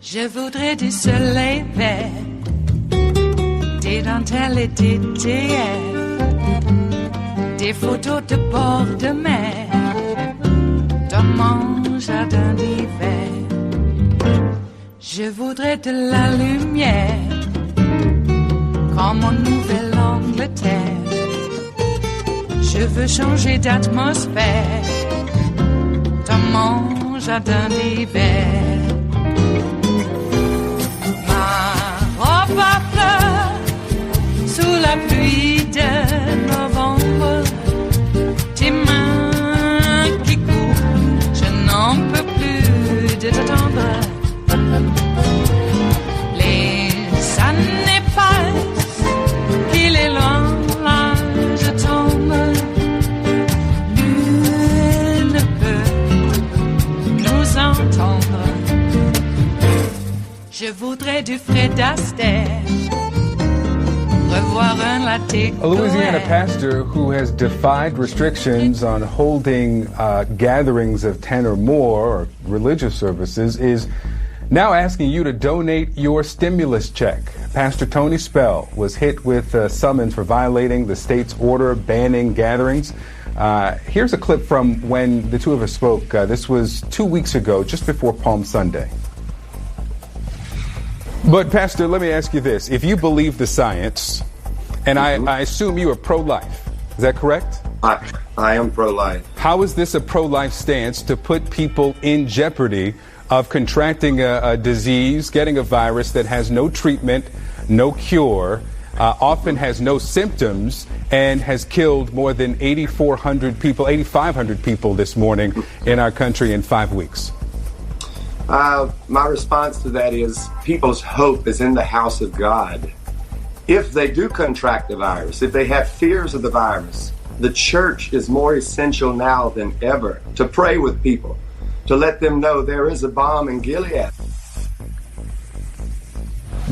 Je voudrais du soleil vert, des dentelles et des théières, des photos de bord de mer, dans mon jardin d'hiver. Je voudrais de la lumière, comme en Nouvelle-Angleterre. Je veux changer d'atmosphère, dans mon jardin d'hiver. Ma fleur sous la pluie de novembre, tes mains qui courent, je n'en peux plus de t'attendre. Les années passent, il est loin, là je tombe. Nul ne peut nous entendre. Je voudrais du Fred Astaire, revoir un latte. A Louisiana pastor who has defied restrictions on holding gatherings of 10 or more or religious services is now asking you to donate your stimulus check. Pastor Tony Spell was hit with a summons for violating the state's order banning gatherings. Here's a clip from when the two of us spoke. This was 2 weeks ago, just before Palm Sunday. But, Pastor, let me ask you this. If you believe the science, and I assume you are pro-life, is that correct? I am pro-life. How is this a pro-life stance to put people in jeopardy of contracting a disease, getting a virus that has no treatment, no cure, often has no symptoms, and has killed more than 8,500 people this morning in our country in 5 weeks? My response to that is people's hope is in the house of God. If they do contract the virus, if they have fears of the virus, the church is more essential now than ever to pray with people, to let them know there is a balm in Gilead.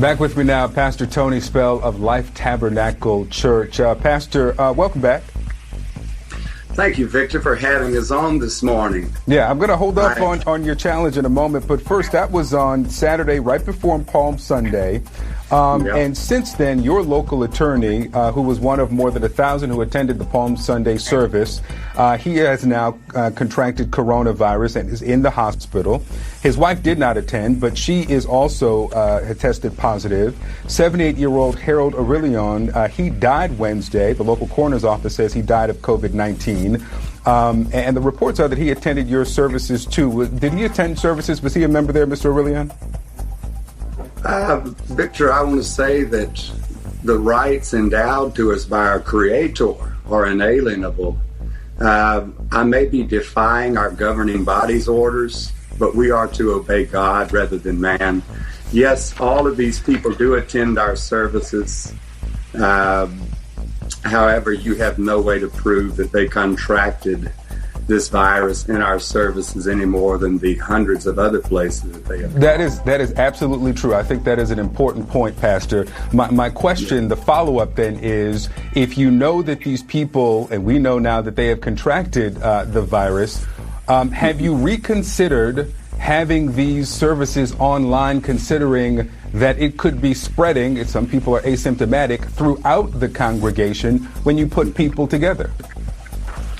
Back with me now, Pastor Tony Spell of Life Tabernacle Church. Pastor, welcome back. Thank you, Victor, for having us on this morning. Yeah, I'm going to hold up on your challenge in a moment. But first, that was on Saturday, right before Palm Sunday. And since then, your local attorney, who was one of more than 1,000 who attended the Palm Sunday service, he has now contracted coronavirus and is in the hospital. His wife did not attend, but she is also had tested positive. 78-year-old Harold Aurelion, he died Wednesday. The local coroner's office says he died of COVID-19. And the reports are that he attended your services, too. Did he attend services? Was he a member there, Mr. Aurelion? Victor, I want to say that the rights endowed to us by our Creator are inalienable. I may be defying our governing body's orders, but we are to obey God rather than man. Yes, all of these people do attend our services. However, you have no way to prove that they contracted this virus in our services any more than the hundreds of other places that they have gone. That is absolutely true. I think that is an important point, Pastor. My question, the follow-up then is, if you know that these people, and we know now that they have contracted the virus, have you reconsidered having these services online, considering that it could be spreading, some people are asymptomatic, throughout the congregation when you put people together?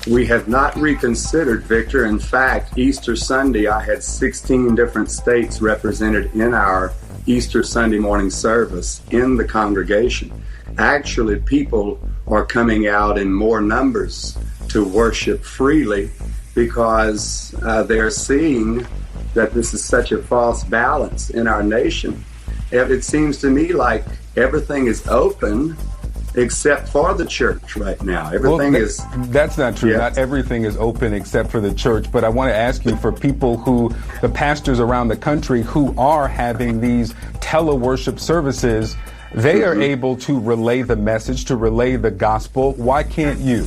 We have not reconsidered, Victor. In fact, Easter Sunday, I had 16 different states represented in our Easter Sunday morning service in the congregation. Actually, people are coming out in more numbers to worship freely because they're seeing that this is such a false balance in our nation. It seems to me like everything is open except for the church right now. Everything is... That's not true. Yes. Not everything is open except for the church. But I want to ask you, for people who, the pastors around the country who are having these teleworship services, they are able to relay the message, to relay the gospel. Why can't you?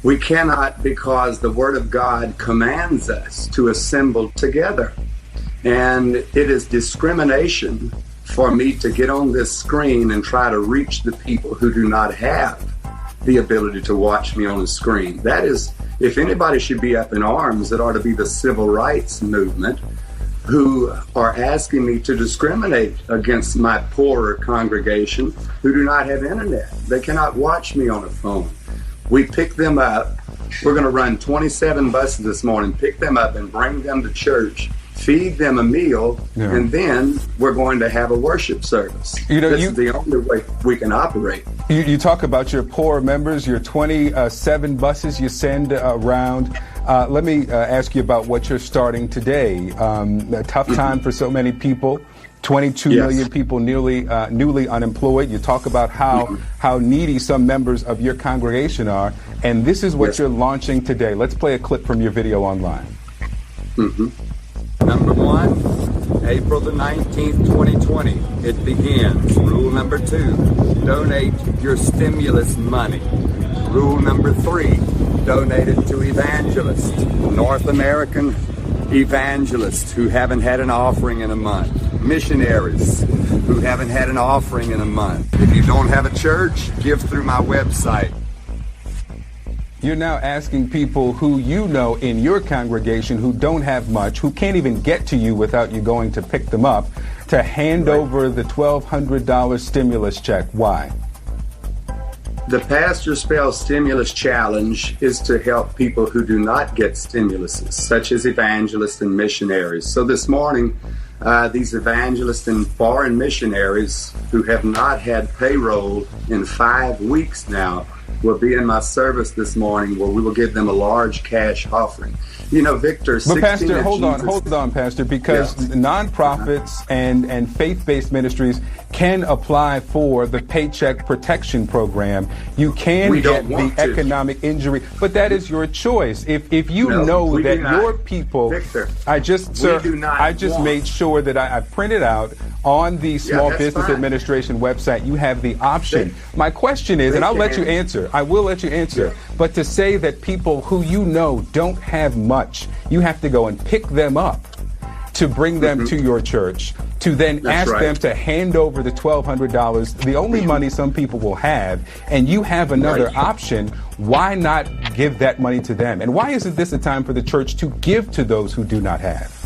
We cannot, because the Word of God commands us to assemble together. And it is discrimination for me to get on this screen and try to reach the people who do not have the ability to watch me on the screen. That is, if anybody should be up in arms, it ought to be the civil rights movement, who are asking me to discriminate against my poorer congregation who do not have internet. They cannot watch me on a phone. We pick them up. We're going to run 27 buses this morning, pick them up and bring them to church, feed them a meal, and then we're going to have a worship service. This is the only way we can operate. You talk about your poor members, your 27 buses you send around. Let me ask you about what you're starting today. A tough time for so many people. 22 million people newly unemployed. You talk about how needy some members of your congregation are, and this is what you're launching today. Let's play a clip from your video online. Number one, April the 19th, 2020, it begins. Rule number 2, donate your stimulus money. Rule number 3, donate it to evangelists, North American evangelists who haven't had an offering in a month, missionaries who haven't had an offering in a month. If you don't have a church, give through my website. You're now asking people who you know in your congregation who don't have much, who can't even get to you without you going to pick them up, to hand over the $1,200 stimulus check. Why? The Pastor Spell Stimulus Challenge is to help people who do not get stimuluses, such as evangelists and missionaries. So this morning, these evangelists and foreign missionaries who have not had payroll in 5 weeks now will be in my service this morning, where we will give them a large cash offering. You know, Victor, but Pastor, hold on, Pastor, because nonprofits and faith-based ministries can apply for the Paycheck Protection Program. You can get the economic injury, but that is your choice. If you know that your people, Victor, I just made sure that I printed out on the Small Business Administration website. You have the option. My question is, and I'll let you answer. I will let you answer. But to say that people who you know don't have much, you have to go and pick them up to bring them to your church, to then ask them to hand over the $1,200, the only money some people will have, and you have another option. Why not give that money to them? And why isn't this a time for the church to give to those who do not have?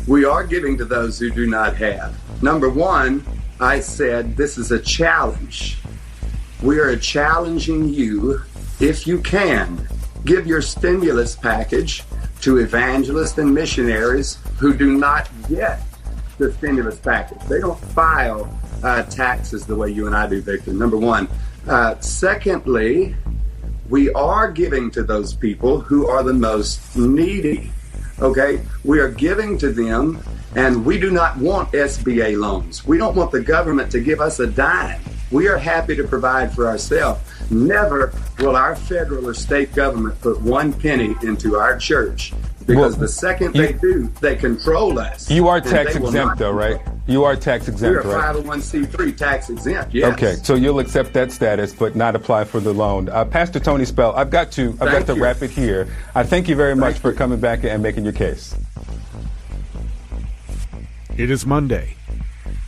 We are giving to those who do not have. Number one, I said this is a challenge. We are challenging you, if you can, give your stimulus package to evangelists and missionaries who do not get the stimulus package. They don't file taxes the way you and I do, Victor, number one. Secondly, we are giving to those people who are the most needy. Okay, we are giving to them, and we do not want SBA loans. We don't want the government to give us a dime. We are happy to provide for ourselves. Never will our federal or state government put 1 penny into our church, because the second they do, they control us. You are tax exempt, though, right? You are tax exempt, right? We're 501c3 tax exempt, yes. Okay, so you'll accept that status, but not apply for the loan. Pastor Tony Spell, I've got to wrap it here. I thank you very much for coming back and making your case. It is Monday,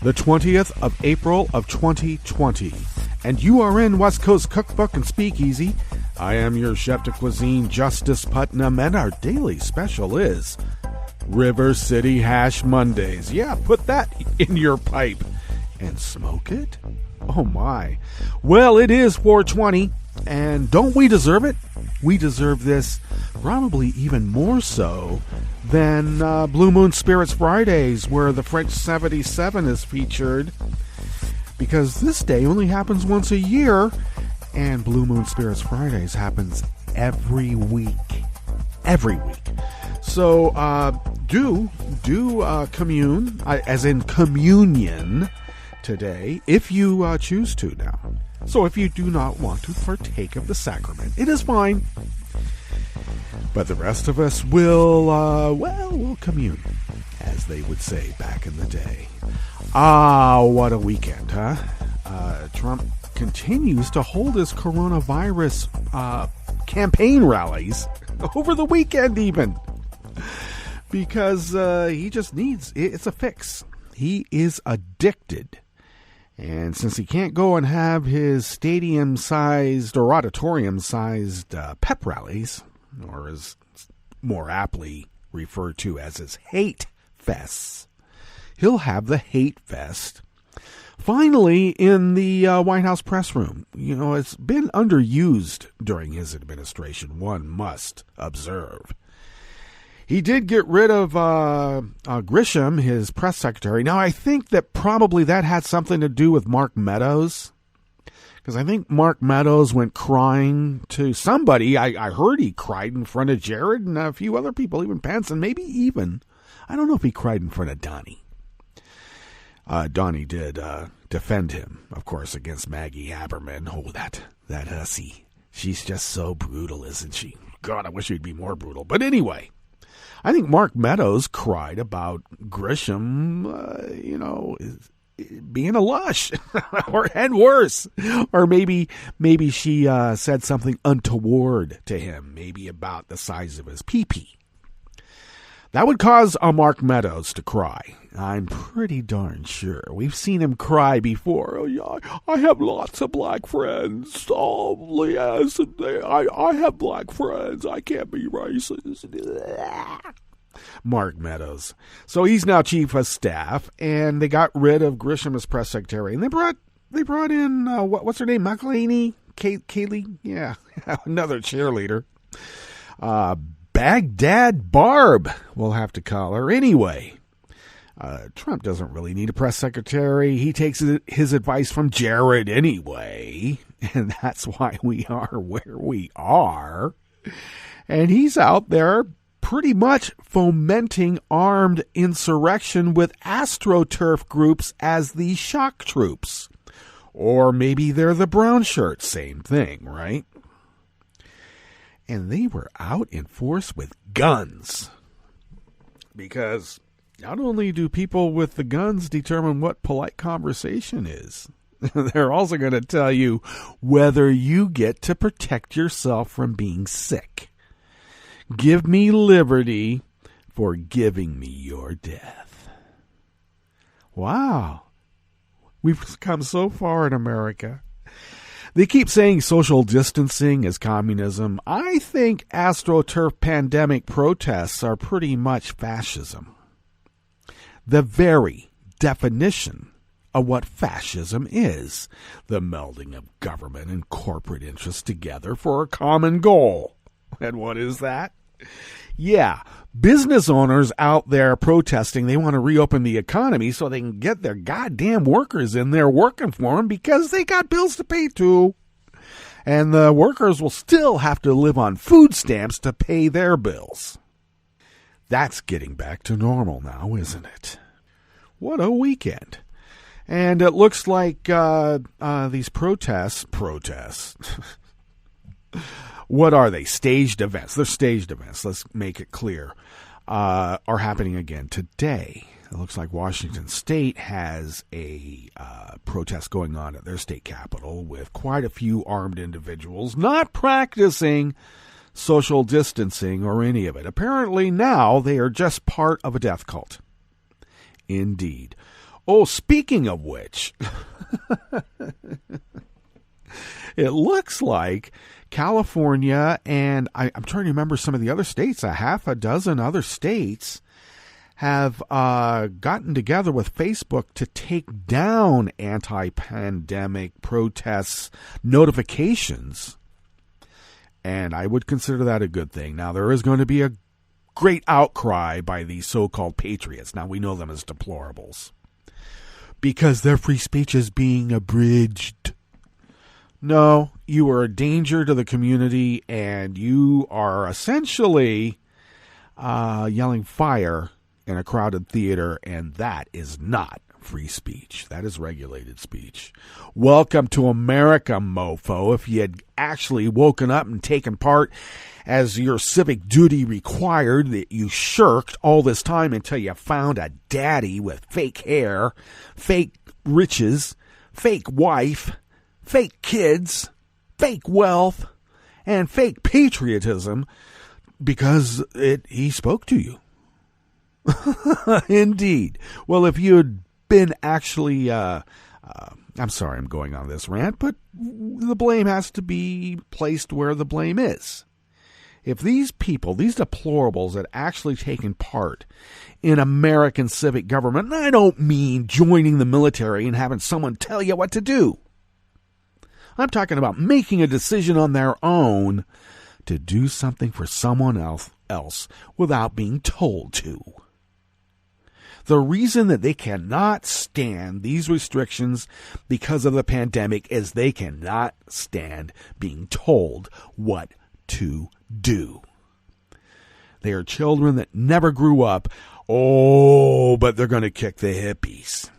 the 20th of April of 2020, and you are in West Coast Cookbook and Speakeasy. I am your chef de cuisine, Justice Putnam, and our daily special is River City Hash Mondays. Yeah, put that in your pipe and smoke it. Oh my. Well, it is 420, and don't we deserve it? We deserve this probably even more so than Blue Moon Spirits Fridays, where the French 77 is featured, because this day only happens once a year, and Blue Moon Spirits Fridays happens every week. Every week. So do commune, as in communion, today, if you choose to now. So if you do not want to partake of the sacrament, it is fine. But the rest of us will, we'll commune, as they would say back in the day. What a weekend, huh? Trump continues to hold his coronavirus campaign rallies over the weekend even. Because he just it's a fix. He is addicted. And since he can't go and have his stadium-sized or auditorium-sized pep rallies, or as more aptly referred to as his hate fests, he'll have the hate fest finally in the White House press room. You know, it's been underused during his administration, one must observe. He did get rid of Grisham, his press secretary. Now, I think that probably that had something to do with Mark Meadows, because I think Mark Meadows went crying to somebody. I heard he cried in front of Jared and a few other people, even Pence, and maybe even, I don't know if he cried in front of Donnie. Donnie did defend him, of course, against Maggie Haberman. Oh, that hussy. She's just so brutal, isn't she? God, I wish she'd be more brutal. But anyway, I think Mark Meadows cried about Grisham, being a lush, and worse. Or maybe she said something untoward to him, maybe about the size of his pee-pee. That would cause a Mark Meadows to cry. I'm pretty darn sure. We've seen him cry before. Oh, yeah, I have lots of black friends. Oh, yes, I have black friends. I can't be racist. Mark Meadows. So he's now chief of staff, and they got rid of Grisham as press secretary, and they brought in what's her name, McElhaney, Kaylee, yeah, another cheerleader. Baghdad Barb, we'll have to call her anyway. Trump doesn't really need a press secretary. He takes his advice from Jared anyway, and that's why we are where we are. And he's out there pretty much fomenting armed insurrection with AstroTurf groups as the shock troops. Or maybe they're the brown shirts, same thing, right? And they were out in force with guns. Because not only do people with the guns determine what polite conversation is, they're also going to tell you whether you get to protect yourself from being sick. Give me liberty for giving me your death. Wow. We've come so far in America. They keep saying social distancing is communism. I think AstroTurf pandemic protests are pretty much fascism. The very definition of what fascism is. The melding of government and corporate interests together for a common goal. And what is that? Yeah, business owners out there protesting. They want to reopen the economy so they can get their goddamn workers in there working for them because they got bills to pay too. And the workers will still have to live on food stamps to pay their bills. That's getting back to normal now, isn't it? What a weekend. And it looks like these protests, what are they? Staged events. They're staged events. Let's make it clear. Are happening again today. It looks like Washington State has a protest going on at their state capitol with quite a few armed individuals not practicing social distancing or any of it. Apparently now they are just part of a death cult. Indeed. Oh, speaking of which, it looks like California and I'm trying to remember some of the other states, a half a dozen other states have gotten together with Facebook to take down anti-pandemic protests notifications. And I would consider that a good thing. Now, there is going to be a great outcry by these so-called patriots. Now, we know them as deplorables. Because their free speech is being abridged. No, you are a danger to the community, and you are essentially yelling fire in a crowded theater, and that is not free speech. That is regulated speech. Welcome to America, mofo. If you had actually woken up and taken part as your civic duty required, that you shirked all this time until you found a daddy with fake hair, fake riches, fake wife, fake kids, fake wealth, and fake patriotism because he spoke to you. Indeed. Well, if you had been actually, I'm sorry I'm going on this rant, but the blame has to be placed where the blame is. If these people, these deplorables had actually taken part in American civic government, and I don't mean joining the military and having someone tell you what to do. I'm talking about making a decision on their own to do something for someone else without being told to. The reason that they cannot stand these restrictions because of the pandemic is they cannot stand being told what to do. They are children that never grew up. Oh, but they're going to kick the hippies.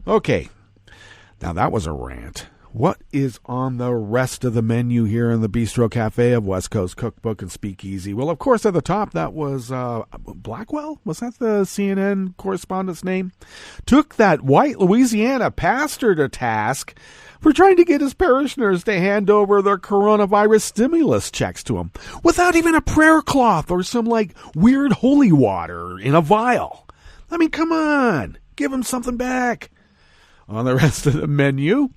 Okay, now that was a rant. What is on the rest of the menu here in the Bistro Cafe of West Coast Cookbook and Speakeasy? Well, of course, at the top, that was Blackwell? Was that the CNN correspondent's name? Took that white Louisiana pastor to task for trying to get his parishioners to hand over their coronavirus stimulus checks to him without even a prayer cloth or some, weird holy water in a vial. I mean, come on. Give him something back. On the rest of the menu,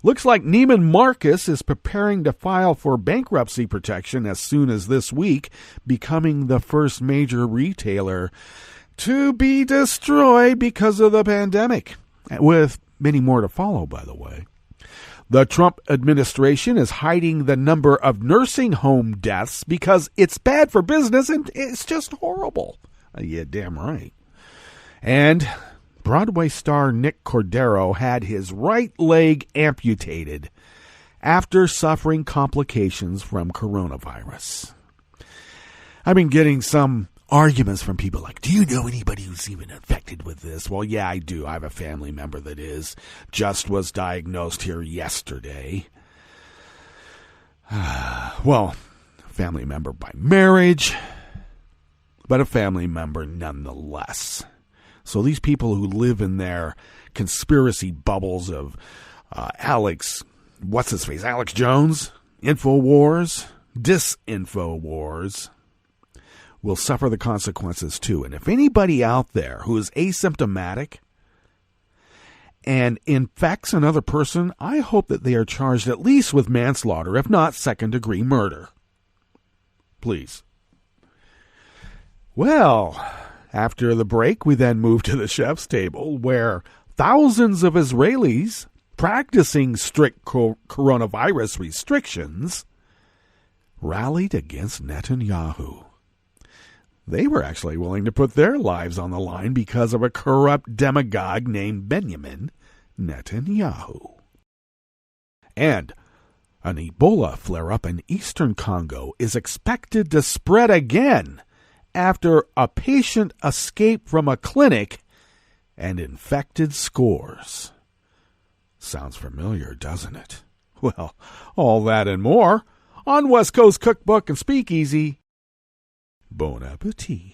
looks like Neiman Marcus is preparing to file for bankruptcy protection as soon as this week, becoming the first major retailer to be destroyed because of the pandemic, with many more to follow, by the way. The Trump administration is hiding the number of nursing home deaths because it's bad for business and it's just horrible. Yeah, damn right. And Broadway star Nick Cordero had his right leg amputated after suffering complications from coronavirus. I've been getting some arguments from people like, do you know anybody who's even infected with this? Well, yeah, I do. I have a family member that is. Just was diagnosed here yesterday. Well, family member by marriage, but a family member nonetheless. So these people who live in their conspiracy bubbles of Alex Jones, InfoWars, Disinfowars, will suffer the consequences too. And if anybody out there who is asymptomatic and infects another person, I hope that they are charged at least with manslaughter, if not second-degree murder. Please. Well, after the break, we then move to the chef's table, where thousands of Israelis practicing strict coronavirus restrictions rallied against Netanyahu. They were actually willing to put their lives on the line because of a corrupt demagogue named Benjamin Netanyahu. And an Ebola flare-up in eastern Congo is expected to spread again after a patient escaped from a clinic and infected scores. Sounds familiar, doesn't it? Well, all that and more on West Coast Cookbook and Speakeasy. Bon appetit.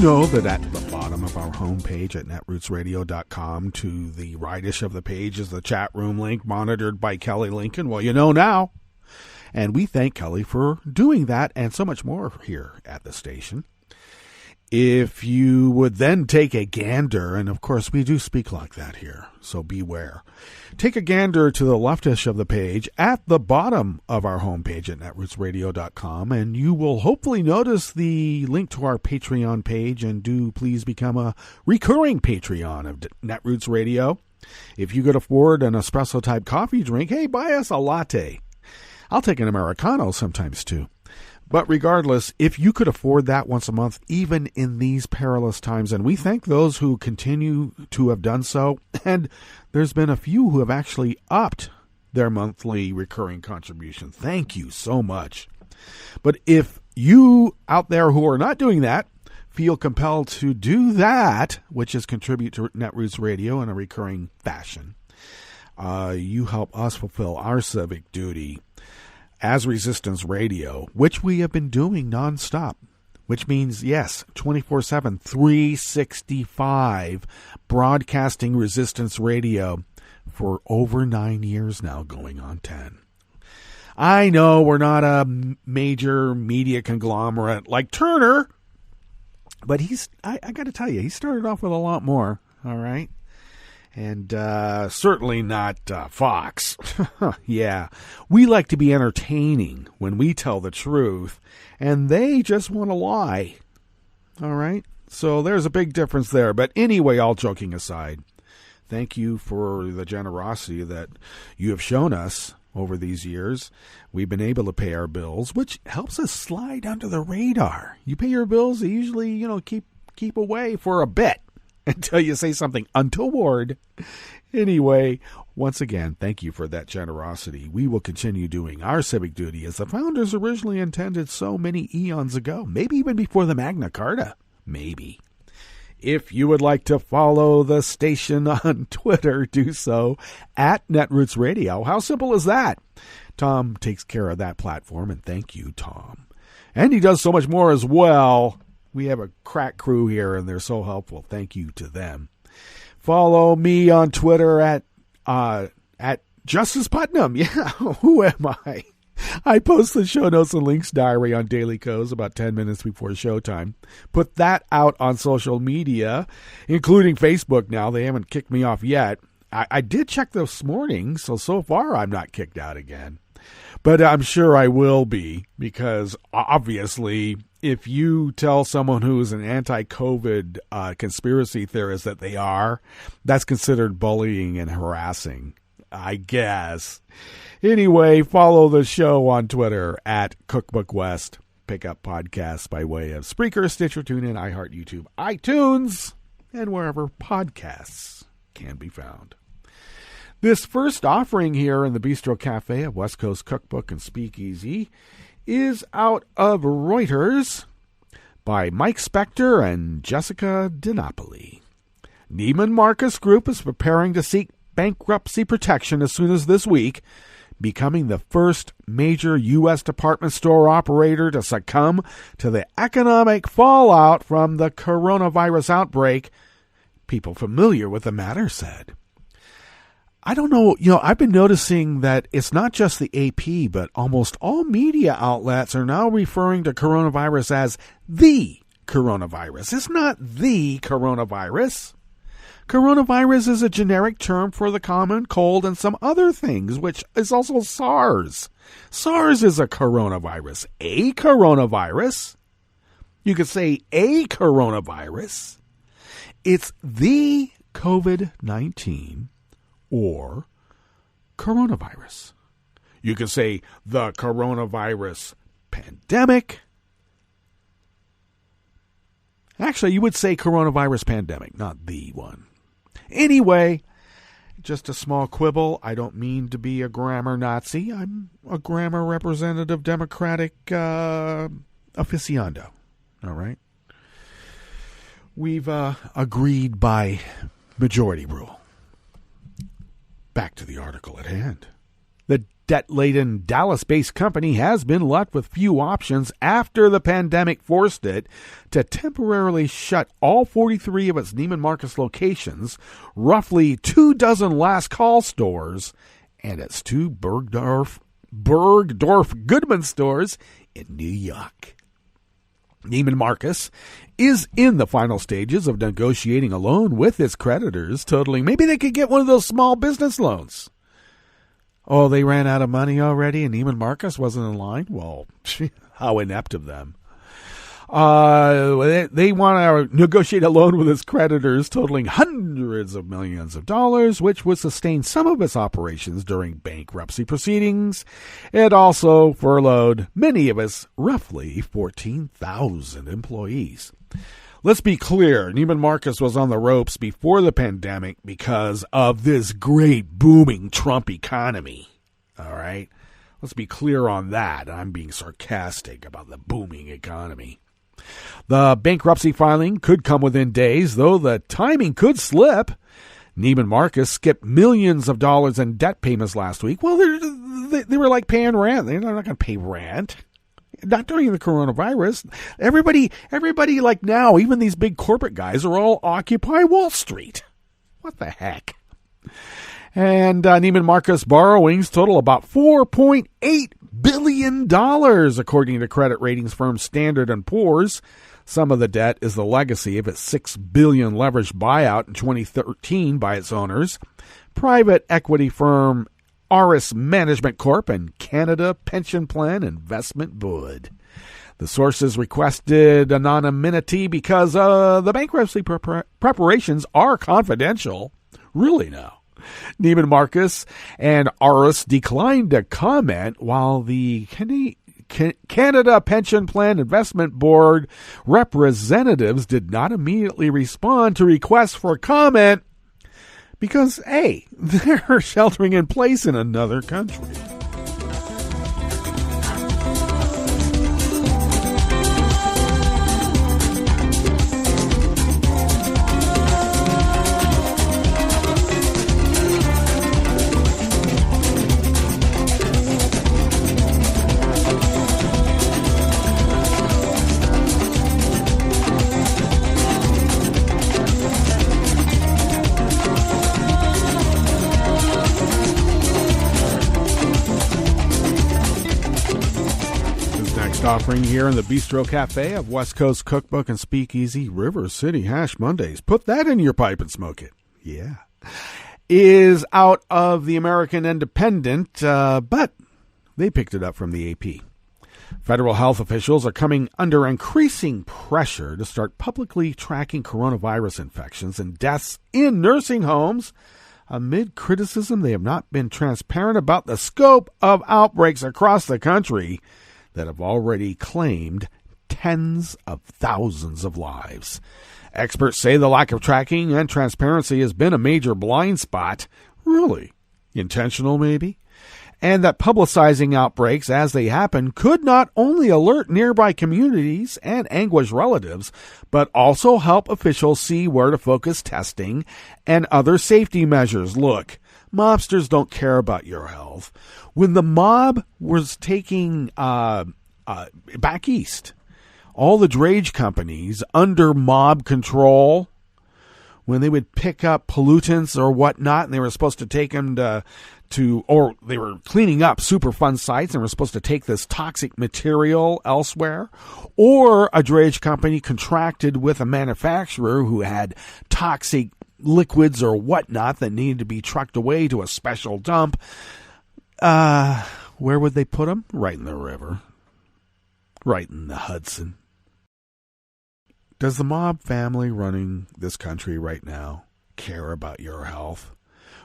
Know that at the bottom of our homepage at netrootsradio.com to the rightish of the page is the chat room link monitored by Kelly Lincoln. Well, you know now. And we thank Kelly for doing that and so much more here at the station. If you would then take a gander, and of course we do speak like that here, so beware. Take a gander to the leftish of the page at the bottom of our homepage at netrootsradio.com, and you will hopefully notice the link to our Patreon page, and do please become a recurring Patreon of Netroots Radio. If you could afford an espresso-type coffee drink, hey, buy us a latte. I'll take an Americano sometimes too. But regardless, if you could afford that once a month, even in these perilous times, and we thank those who continue to have done so, and there's been a few who have actually upped their monthly recurring contribution. Thank you so much. But if you out there who are not doing that feel compelled to do that, which is contribute to Netroots Radio in a recurring fashion, you help us fulfill our civic duty as Resistance Radio, which we have been doing nonstop, which means, yes, 24/7, 365, broadcasting Resistance Radio for over 9 years now, going on 10. I know we're not a major media conglomerate like Turner, but I got to tell you, he started off with a lot more, all right? And certainly not Fox. Yeah, we like to be entertaining when we tell the truth, and they just want to lie. All right? So there's a big difference there. But anyway, all joking aside, thank you for the generosity that you have shown us over these years. We've been able to pay our bills, which helps us slide under the radar. You pay your bills, they usually, keep away for a bit until you say something untoward. Anyway, once again, thank you for that generosity. We will continue doing our civic duty as the founders originally intended so many eons ago, maybe even before the Magna Carta. Maybe. If you would like to follow the station on Twitter, do so at Netroots Radio. How simple is that? Tom takes care of that platform, and thank you, Tom. And he does so much more as well. We have a crack crew here, and they're so helpful. Thank you to them. Follow me on Twitter at Justice Putnam. Yeah, who am I? I post the show notes and links diary on Daily Co's about 10 minutes before showtime. Put that out on social media, including Facebook now. They haven't kicked me off yet. I did check this morning, so far I'm not kicked out again. But I'm sure I will be, because obviously if you tell someone who is an anti-COVID conspiracy theorist that they are, that's considered bullying and harassing, I guess. Anyway, follow the show on Twitter at Cookbook West. Pick up podcasts by way of Spreaker, Stitcher, TuneIn, iHeart, YouTube, iTunes, and wherever podcasts can be found. This first offering here in the Bistro Cafe at West Coast Cookbook and Speakeasy is out of Reuters by Mike Spector and Jessica DiNapoli. Neiman Marcus Group is preparing to seek bankruptcy protection as soon as this week, becoming the first major U.S. department store operator to succumb to the economic fallout from the coronavirus outbreak, people familiar with the matter said. I don't know, I've been noticing that it's not just the AP, but almost all media outlets are now referring to coronavirus as the coronavirus. It's not the coronavirus. Coronavirus is a generic term for the common cold and some other things, which is also SARS. SARS is a coronavirus. A coronavirus. You could say a coronavirus. It's the COVID-19 or coronavirus. You could say the coronavirus pandemic. Actually, you would say coronavirus pandemic, not the one. Anyway, just a small quibble. I don't mean to be a grammar Nazi. I'm a grammar representative Democratic aficionado. All right? We've agreed by majority rule. Back to the article at hand. The debt-laden Dallas-based company has been left with few options after the pandemic forced it to temporarily shut all 43 of its Neiman Marcus locations, roughly 24 last call stores, and its 2 Bergdorf Goodman stores in New York. Neiman Marcus is in the final stages of negotiating a loan with its creditors, totaling maybe they could get one of those small business loans. Oh, they ran out of money already and Neiman Marcus wasn't in line? Well, how inept of them. They want to negotiate a loan with its creditors totaling hundreds of millions of dollars, which would sustain some of its operations during bankruptcy proceedings. It also furloughed many of its roughly 14,000 employees. Let's be clear, Neiman Marcus was on the ropes before the pandemic because of this great booming Trump economy. All right? Let's be clear on that. I'm being sarcastic about the booming economy. The bankruptcy filing could come within days, though the timing could slip. Neiman Marcus skipped millions of dollars in debt payments last week. Well, they were like paying rent. They're not going to pay rent. Not during the coronavirus. Everybody like now, even these big corporate guys are all Occupy Wall Street. What the heck? And Neiman Marcus borrowings total about $4.8 billion, according to credit ratings firm Standard & Poor's. Some of the debt is the legacy of its $6 billion leveraged buyout in 2013 by its owners, private equity firm Aris Management Corp. And Canada Pension Plan Investment Board. The sources requested anonymity because the bankruptcy preparations are confidential. Really now. Neiman Marcus and Aris declined to comment, while the Canada Pension Plan Investment Board representatives did not immediately respond to requests for comment because, hey, they're sheltering in place in another country. Offering here in the Bistro Cafe of West Coast Cookbook and Speakeasy, River City Hash Mondays. Put that in your pipe and smoke it. Yeah. Is out of the American Independent, but they picked it up from the AP. Federal health officials are coming under increasing pressure to start publicly tracking coronavirus infections and deaths in nursing homes. Amid criticism, they have not been transparent about the scope of outbreaks across the country that have already claimed tens of thousands of lives. Experts say the lack of tracking and transparency has been a major blind spot. Really? Intentional, maybe? And that publicizing outbreaks as they happen could not only alert nearby communities and anguish relatives, but also help officials see where to focus testing and other safety measures. Look, mobsters don't care about your health. When the mob was taking back east, all the drage companies under mob control, when they would pick up pollutants or whatnot, and they were supposed to take them or they were cleaning up Superfund sites and were supposed to take this toxic material elsewhere, or a drage company contracted with a manufacturer who had toxic liquids or whatnot that needed to be trucked away to a special dump, where would they put them? Right in the river. Right in the Hudson. Does the mob family running this country right now care about your health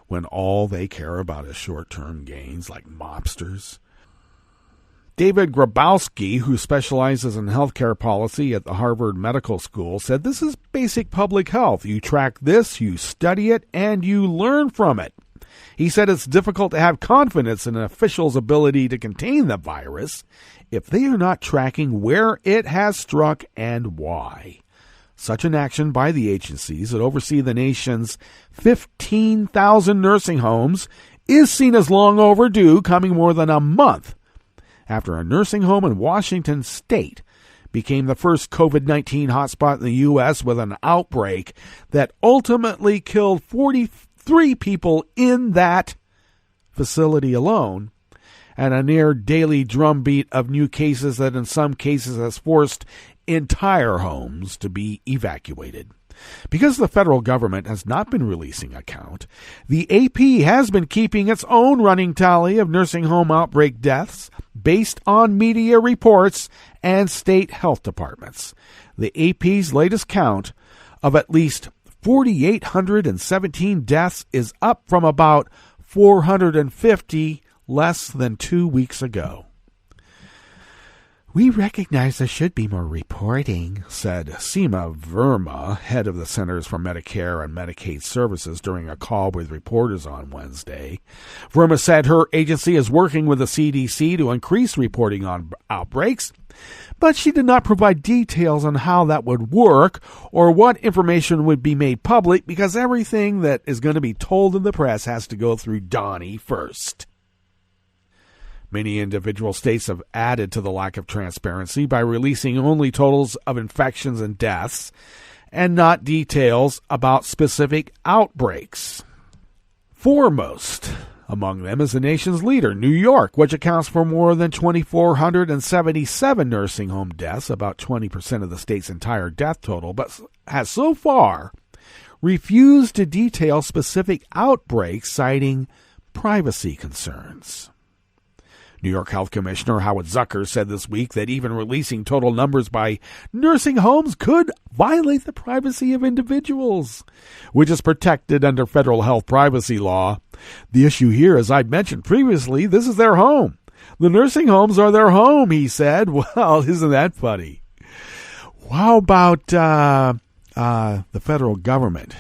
when all they care about is short-term gains like mobsters? David Grabowski, who specializes in healthcare policy at the Harvard Medical School, said this is basic public health. You track this, you study it, and you learn from it. He said it's difficult to have confidence in an official's ability to contain the virus if they are not tracking where it has struck and why. Such an action by the agencies that oversee the nation's 15,000 nursing homes is seen as long overdue, coming more than a month after a nursing home in Washington state became the first COVID-19 hotspot in the U.S. with an outbreak that ultimately killed 43 people in that facility alone, and a near daily drumbeat of new cases that in some cases has forced entire homes to be evacuated. Because the federal government has not been releasing a count, the AP has been keeping its own running tally of nursing home outbreak deaths based on media reports and state health departments. The AP's latest count of at least 4,817 deaths is up from about 450 less than 2 weeks ago. "We recognize there should be more reporting," said Seema Verma, head of the Centers for Medicare and Medicaid Services, during a call with reporters on Wednesday. Verma said her agency is working with the CDC to increase reporting on outbreaks, but she did not provide details on how that would work or what information would be made public, because everything that is going to be told in the press has to go through Donnie first. Many individual states have added to the lack of transparency by releasing only totals of infections and deaths and not details about specific outbreaks. Foremost among them is the nation's leader, New York, which accounts for more than 2,477 nursing home deaths, about 20% of the state's entire death total, but has so far refused to detail specific outbreaks, citing privacy concerns. New York Health Commissioner Howard Zucker said this week that even releasing total numbers by nursing homes could violate the privacy of individuals, which is protected under federal health privacy law. The issue here, as I mentioned previously, this is their home. The nursing homes are their home, he said. Well, isn't that funny? How about the federal government,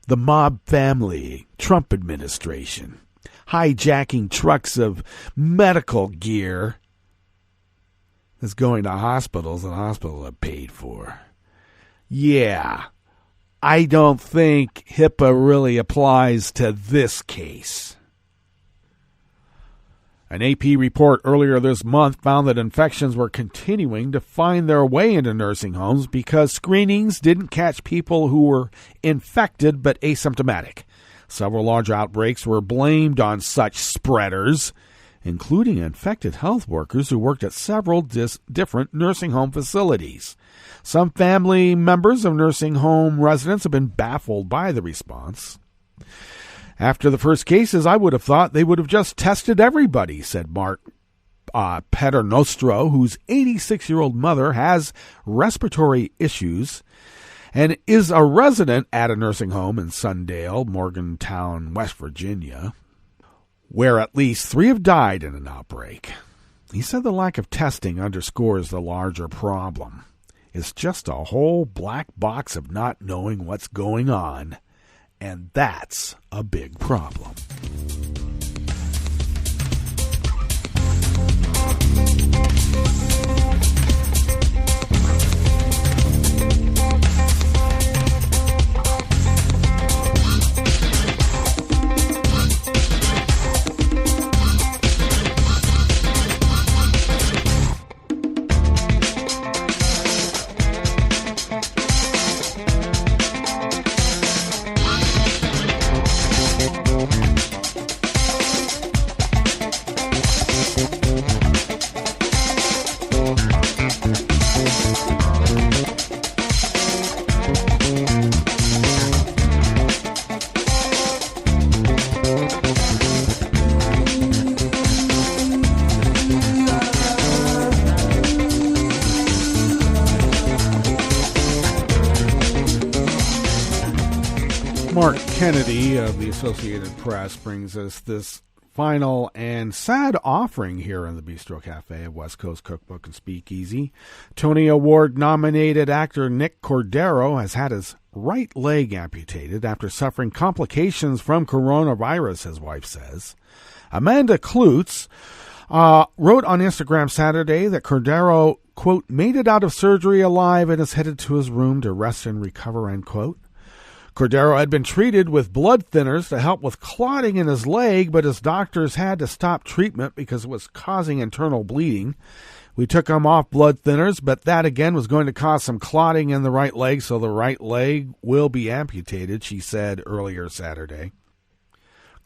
the mob family, Trump administration, hijacking trucks of medical gear that's going to hospitals and hospitals are paid for? Yeah, I don't think HIPAA really applies to this case. An AP report earlier this month found that infections were continuing to find their way into nursing homes because screenings didn't catch people who were infected but asymptomatic. Several large outbreaks were blamed on such spreaders, including infected health workers who worked at several different nursing home facilities. Some family members of nursing home residents have been baffled by the response. "After the first cases, I would have thought they would have just tested everybody," said Mark Paternostro, whose 86-year-old mother has respiratory issues and is a resident at a nursing home in Sundale, Morgantown, West Virginia, where at least 3 have died in an outbreak. He said the lack of testing underscores the larger problem. It's just a whole black box of not knowing what's going on, and that's a big problem. Mark Kennedy of the Associated Press brings us this final and sad offering here in the Bistro Cafe of West Coast Cookbook and Speakeasy. Tony Award-nominated actor Nick Cordero has had his right leg amputated after suffering complications from coronavirus, his wife says. Amanda Klutz wrote on Instagram Saturday that Cordero, quote, made it out of surgery alive and is headed to his room to rest and recover, end quote. Cordero had been treated with blood thinners to help with clotting in his leg, but his doctors had to stop treatment because it was causing internal bleeding. We took him off blood thinners, but that again was going to cause some clotting in the right leg, so the right leg will be amputated, she said earlier Saturday.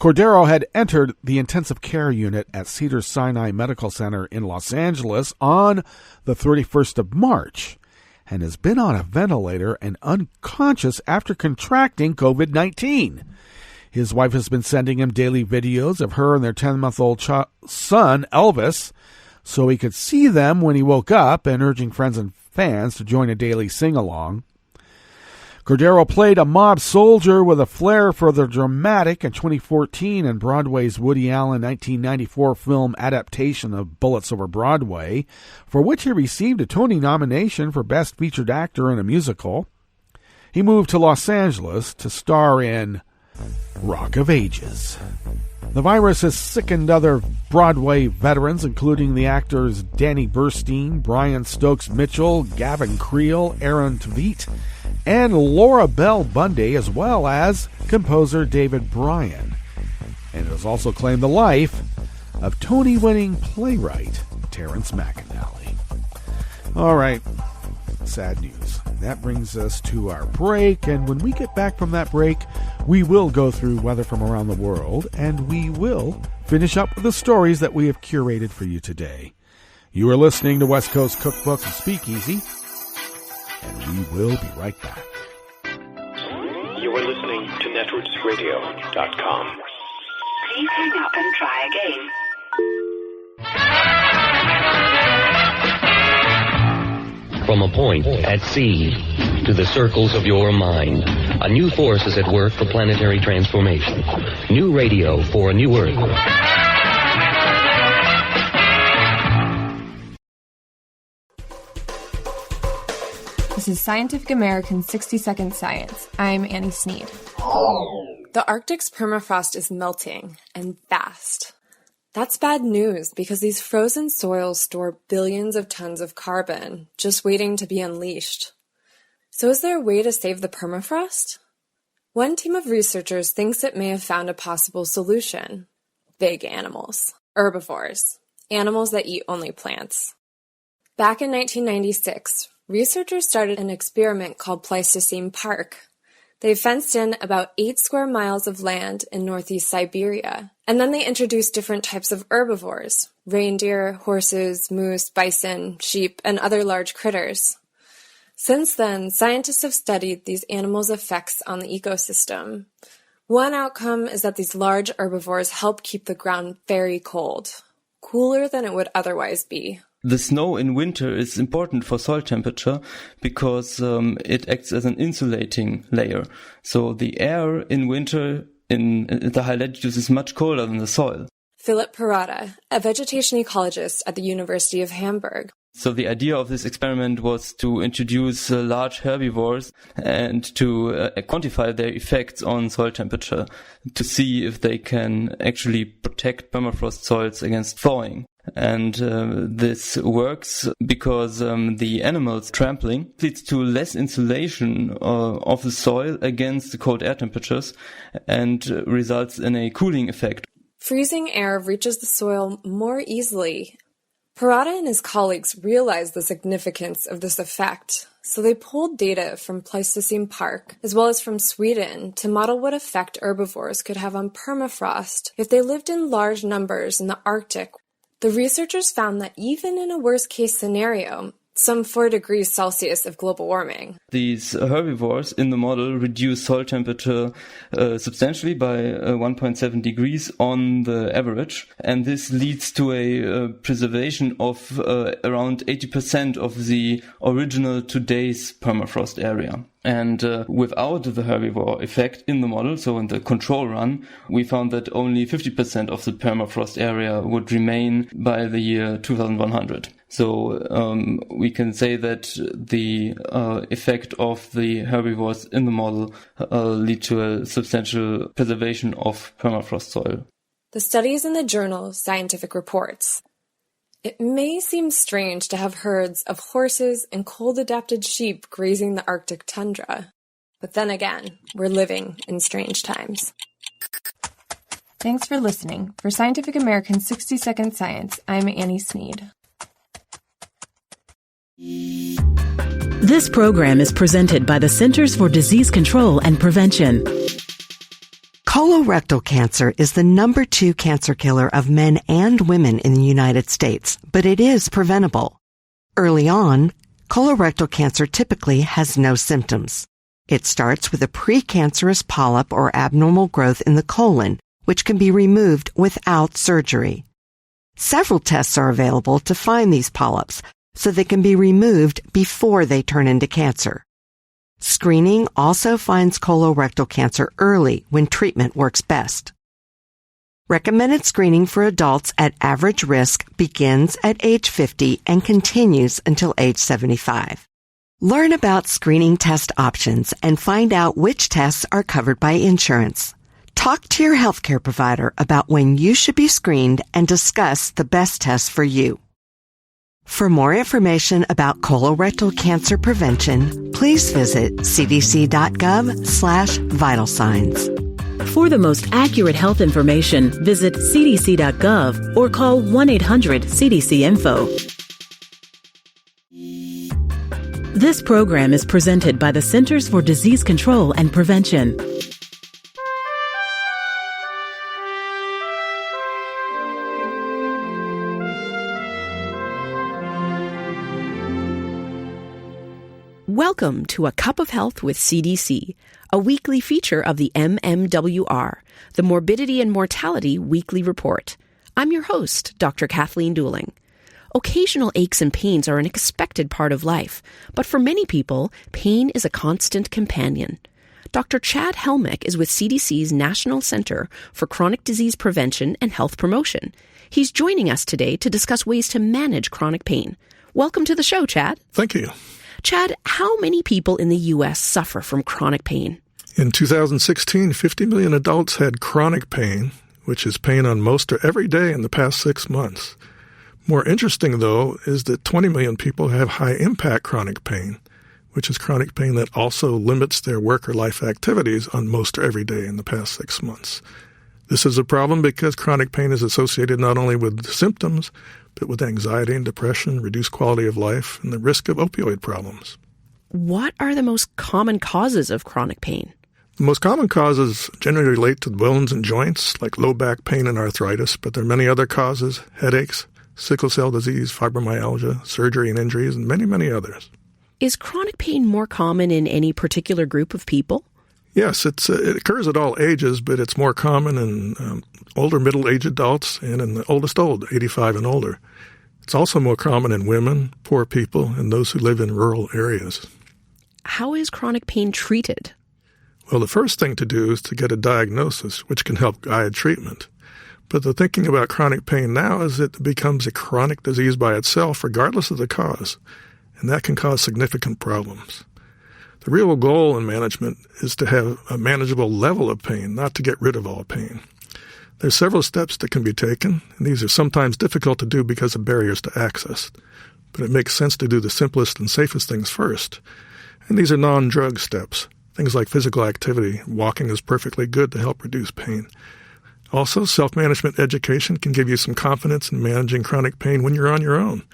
Cordero had entered the intensive care unit at Cedars-Sinai Medical Center in Los Angeles on the 31st of March, and has been on a ventilator and unconscious after contracting COVID-19. His wife has been sending him daily videos of her and their 10-month-old son, Elvis, so he could see them when he woke up, and urging friends and fans to join a daily sing-along. Cordero played a mob soldier with a flair for the dramatic in 2014 in Broadway's Woody Allen 1994 film adaptation of Bullets Over Broadway, for which he received a Tony nomination for Best Featured Actor in a Musical. He moved to Los Angeles to star in Rock of Ages. The virus has sickened other Broadway veterans, including the actors Danny Burstein, Brian Stokes-Mitchell, Gavin Creel, Aaron Tveit, and Laura Bell Bundy, as well as composer David Bryan. And it has also claimed the life of Tony-winning playwright Terrence McAnally. All right, sad news. That brings us to our break, and when we get back from that break, we will go through weather from around the world, and we will finish up with the stories that we have curated for you today. You are listening to West Coast Cookbook and Speakeasy, and we will be right back. You are listening to netrootsradio.com. Please hang up and try again. From a point at sea to the circles of your mind, a new force is at work for planetary transformation. New radio for a new Earth. This is Scientific American's 60-Second Science. I'm Annie Sneed. The Arctic's permafrost is melting, and fast. That's bad news because these frozen soils store billions of tons of carbon, just waiting to be unleashed. So is there a way to save the permafrost? One team of researchers thinks it may have found a possible solution. Big animals. Herbivores. Animals that eat only plants. Back in 1996, researchers started an experiment called Pleistocene Park. They fenced in about 8 square miles of land in northeast Siberia, and then they introduced different types of herbivores: reindeer, horses, moose, bison, sheep, and other large critters. Since then, scientists have studied these animals' effects on the ecosystem. One outcome is that these large herbivores help keep the ground very cold, cooler than it would otherwise be. The snow in winter is important for soil temperature because it acts as an insulating layer. So the air in winter in the high latitudes is much colder than the soil. Philip Parada, a vegetation ecologist at the University of Hamburg. So the idea of this experiment was to introduce large herbivores and to quantify their effects on soil temperature to see if they can actually protect permafrost soils against thawing. And this works because the animals trampling leads to less insulation of the soil against the cold air temperatures and results in a cooling effect. Freezing air reaches the soil more easily. Parada and his colleagues realized the significance of this effect, so they pulled data from Pleistocene Park, as well as from Sweden, to model what effect herbivores could have on permafrost if they lived in large numbers in the Arctic. The researchers found that even in a worst-case scenario, some 4 degrees Celsius of global warming. These herbivores in the model reduce soil temperature substantially by 1.7 degrees on the average, and this leads to a preservation of around 80% of the original today's permafrost area. And without the herbivore effect in the model, so in the control run, we found that only 50% of the permafrost area would remain by the year 2100. So we can say that the effect of the herbivores in the model lead to a substantial preservation of permafrost soil. The study is in the journal Scientific Reports. It may seem strange to have herds of horses and cold-adapted sheep grazing the Arctic tundra. But then again, we're living in strange times. Thanks for listening. For Scientific American's 60-Second Science, I'm Annie Sneed. This program is presented by the Centers for Disease Control and Prevention. Colorectal cancer is the number 2 cancer killer of men and women in the United States, but it is preventable. Early on, Colorectal cancer typically has no symptoms. It starts with a precancerous polyp or abnormal growth in the colon, which can be removed without surgery. Several tests are available to find these polyps, so they can be removed before they turn into cancer. Screening also finds colorectal cancer early when treatment works best. Recommended screening for adults at average risk begins at age 50 and continues until age 75. Learn about screening test options and find out which tests are covered by insurance. Talk to your healthcare provider about when you should be screened and discuss the best tests for you. For more information about colorectal cancer prevention, please visit cdc.gov/vital signs. For the most accurate health information, visit cdc.gov or call 1-800-CDC-INFO. This program is presented by the Centers for Disease Control and Prevention. Welcome to A Cup of Health with CDC, a weekly feature of the MMWR, the Morbidity and Mortality Weekly Report. I'm your host, Dr. Kathleen Dooling. Occasional aches and pains are an expected part of life, but for many people, pain is a constant companion. Dr. Chad Helmick is with CDC's National Center for Chronic Disease Prevention and Health Promotion. He's joining us today to discuss ways to manage chronic pain. Welcome to the show, Chad. Thank you. Chad, how many people in the U.S. suffer from chronic pain? In 2016, 50 million adults had chronic pain, which is pain on most or every day in the past 6 months. More interesting, though, is that 20 million people have high-impact chronic pain, which is chronic pain that also limits their work or life activities on most or every day in the past 6 months. This is a problem because chronic pain is associated not only with symptoms, but with anxiety and depression, reduced quality of life, and the risk of opioid problems. What are the most common causes of chronic pain? The most common causes generally relate to bones and joints, like low back pain and arthritis, but there are many other causes: headaches, sickle cell disease, fibromyalgia, surgery and injuries, and many, many others. Is chronic pain more common in any particular group of people? Yes, it occurs at all ages, but it's more common in older middle-aged adults and in the oldest 85 and older. It's also more common in women, poor people, and those who live in rural areas. How is chronic pain treated? Well, the first thing to do is to get a diagnosis, which can help guide treatment. But the thinking about chronic pain now is that it becomes a chronic disease by itself, regardless of the cause, and that can cause significant problems. The real goal in management is to have a manageable level of pain, not to get rid of all pain. There's several steps that can be taken, and these are sometimes difficult to do because of barriers to access. But it makes sense to do the simplest and safest things first. And these are non-drug steps. Things like physical activity. Walking is perfectly good to help reduce pain. Also, self-management education can give you some confidence in managing chronic pain when you're on your own.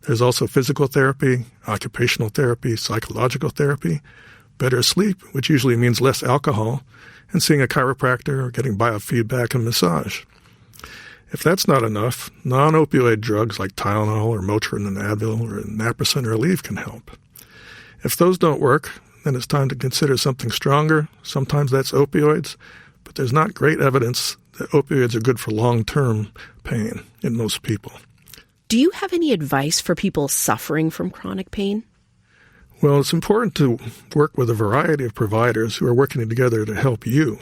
There's also physical therapy, occupational therapy, psychological therapy, better sleep, which usually means less alcohol, and seeing a chiropractor or getting biofeedback and massage. If that's not enough, non-opioid drugs like Tylenol or Motrin and Advil or naproxen or Aleve can help. If those don't work, then it's time to consider something stronger. Sometimes that's opioids, but there's not great evidence that opioids are good for long-term pain in most people. Do you have any advice for people suffering from chronic pain? Well, it's important to work with a variety of providers who are working together to help you.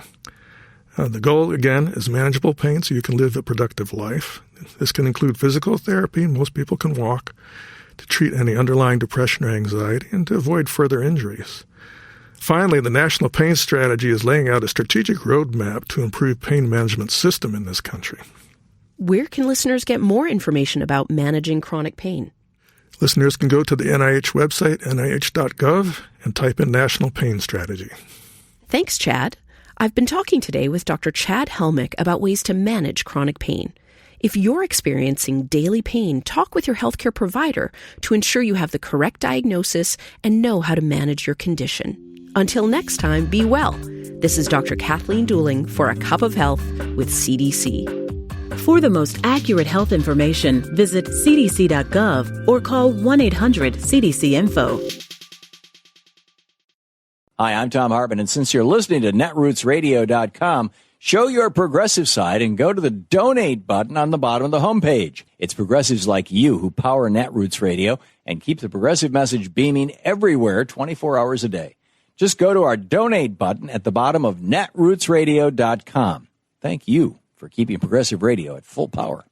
The goal, again, is manageable pain so you can live a productive life. This can include physical therapy, most people can walk, to treat any underlying depression or anxiety, and to avoid further injuries. Finally, the National Pain Strategy is laying out a strategic roadmap to improve pain management system in this country. Where can listeners get more information about managing chronic pain? Listeners can go to the NIH website, nih.gov, and type in National Pain Strategy. Thanks, Chad. I've been talking today with Dr. Chad Helmick about ways to manage chronic pain. If you're experiencing daily pain, talk with your healthcare provider to ensure you have the correct diagnosis and know how to manage your condition. Until next time, be well. This is Dr. Kathleen Dooling for A Cup of Health with CDC. For the most accurate health information, visit cdc.gov or call 1-800-CDC-INFO. Hi, I'm Tom Hartman, and since you're listening to netrootsradio.com, show your progressive side and go to the donate button on the bottom of the homepage. It's progressives like you who power Netroots Radio and keep the progressive message beaming everywhere 24 hours a day. Just go to our donate button at the bottom of netrootsradio.com. Thank you for keeping progressive radio at full power.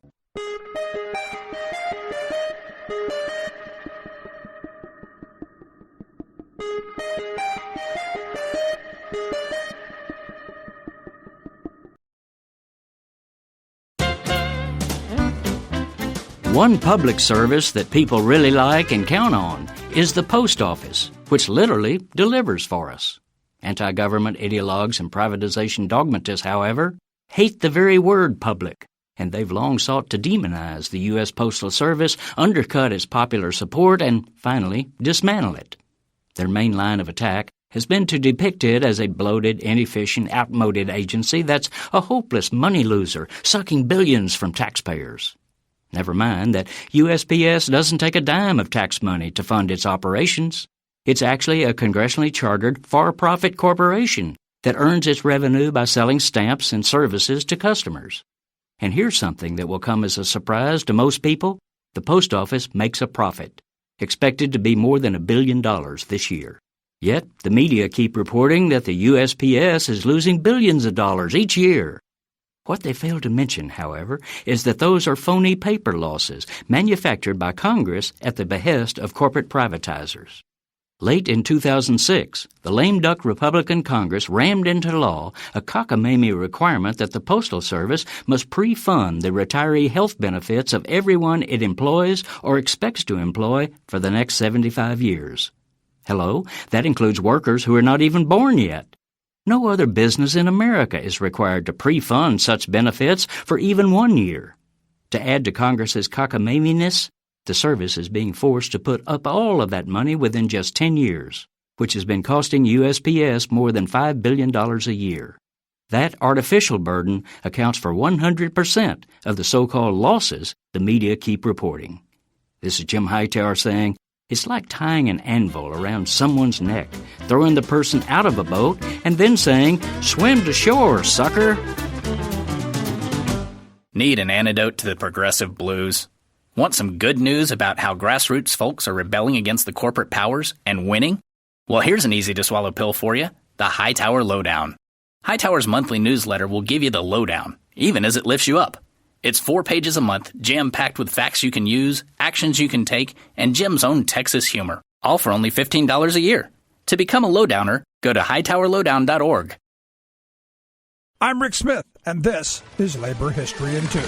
One public service that people really like and count on is the post office, which literally delivers for us. Anti-government ideologues and privatization dogmatists, however, hate the very word public, and they've long sought to demonize the U.S. Postal Service, undercut its popular support, and finally dismantle it. Their main line of attack has been to depict it as a bloated, inefficient, outmoded agency that's a hopeless money loser, sucking billions from taxpayers. Never mind that USPS doesn't take a dime of tax money to fund its operations. It's actually a congressionally chartered, for-profit corporation that earns its revenue by selling stamps and services to customers. And here's something that will come as a surprise to most people. The post office makes a profit, expected to be more than $1 billion this year. Yet, the media keep reporting that the USPS is losing billions of dollars each year. What they fail to mention, however, is that those are phony paper losses manufactured by Congress at the behest of corporate privatizers. Late in 2006, the lame duck Republican Congress rammed into law a cockamamie requirement that the Postal Service must pre-fund the retiree health benefits of everyone it employs or expects to employ for the next 75 years. Hello, that includes workers who are not even born yet. No other business in America is required to pre-fund such benefits for even 1 year. To add to Congress's cockamamie-ness, the service is being forced to put up all of that money within just 10 years, which has been costing USPS more than $5 billion a year. That artificial burden accounts for 100% of the so-called losses the media keep reporting. This is Jim Hightower saying, it's like tying an anvil around someone's neck, throwing the person out of a boat, and then saying, swim to shore, sucker. Need an antidote to the progressive blues? Want some good news about how grassroots folks are rebelling against the corporate powers and winning? Well, here's an easy-to-swallow pill for you, the Hightower Lowdown. Hightower's monthly newsletter will give you the lowdown, even as it lifts you up. It's 4 pages a month, jam-packed with facts you can use, actions you can take, and Jim's own Texas humor, all for only $15 a year. To become a lowdowner, go to hightowerlowdown.org. I'm Rick Smith, and this is Labor History in 2.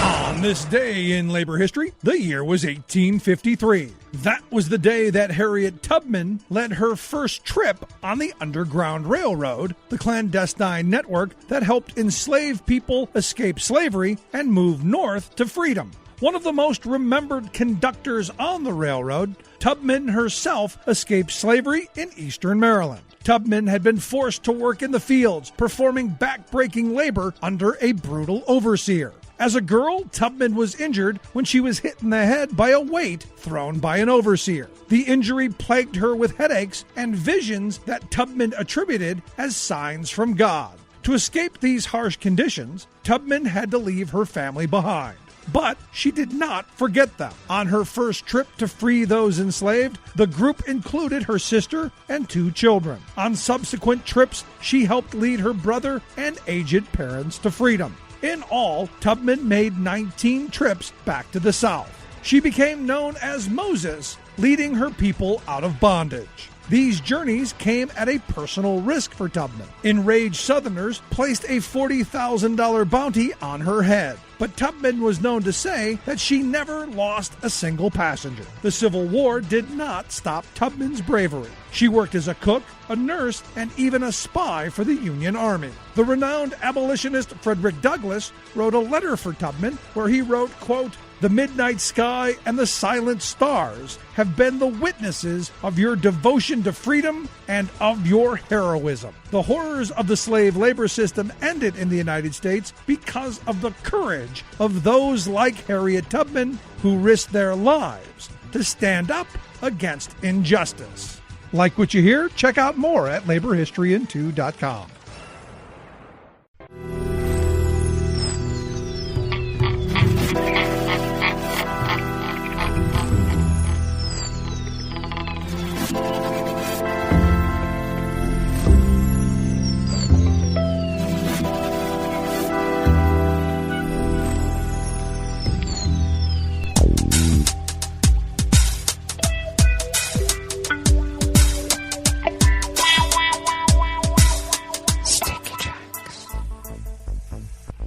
On this day in labor history, the year was 1853. That was the day that Harriet Tubman led her first trip on the Underground Railroad, the clandestine network that helped enslaved people escape slavery and move north to freedom. One of the most remembered conductors on the railroad, Tubman herself escaped slavery in eastern Maryland. Tubman had been forced to work in the fields, performing back-breaking labor under a brutal overseer. As a girl, Tubman was injured when she was hit in the head by a weight thrown by an overseer. The injury plagued her with headaches and visions that Tubman attributed as signs from God. To escape these harsh conditions, Tubman had to leave her family behind. But she did not forget them. On her first trip to free those enslaved, the group included her sister and 2 children. On subsequent trips, she helped lead her brother and aged parents to freedom. In all, Tubman made 19 trips back to the South. She became known as Moses, leading her people out of bondage. These journeys came at a personal risk for Tubman. Enraged Southerners placed a $40,000 bounty on her head. But Tubman was known to say that she never lost a single passenger. The Civil War did not stop Tubman's bravery. She worked as a cook, a nurse, and even a spy for the Union Army. The renowned abolitionist Frederick Douglass wrote a letter for Tubman where he wrote, quote, "The midnight sky and the silent stars have been the witnesses of your devotion to freedom and of your heroism. The horrors of the slave labor system ended in the United States because of the courage image of those like Harriet Tubman who risked their lives to stand up against injustice. Like what you hear? Check out more at laborhistoryin2.com.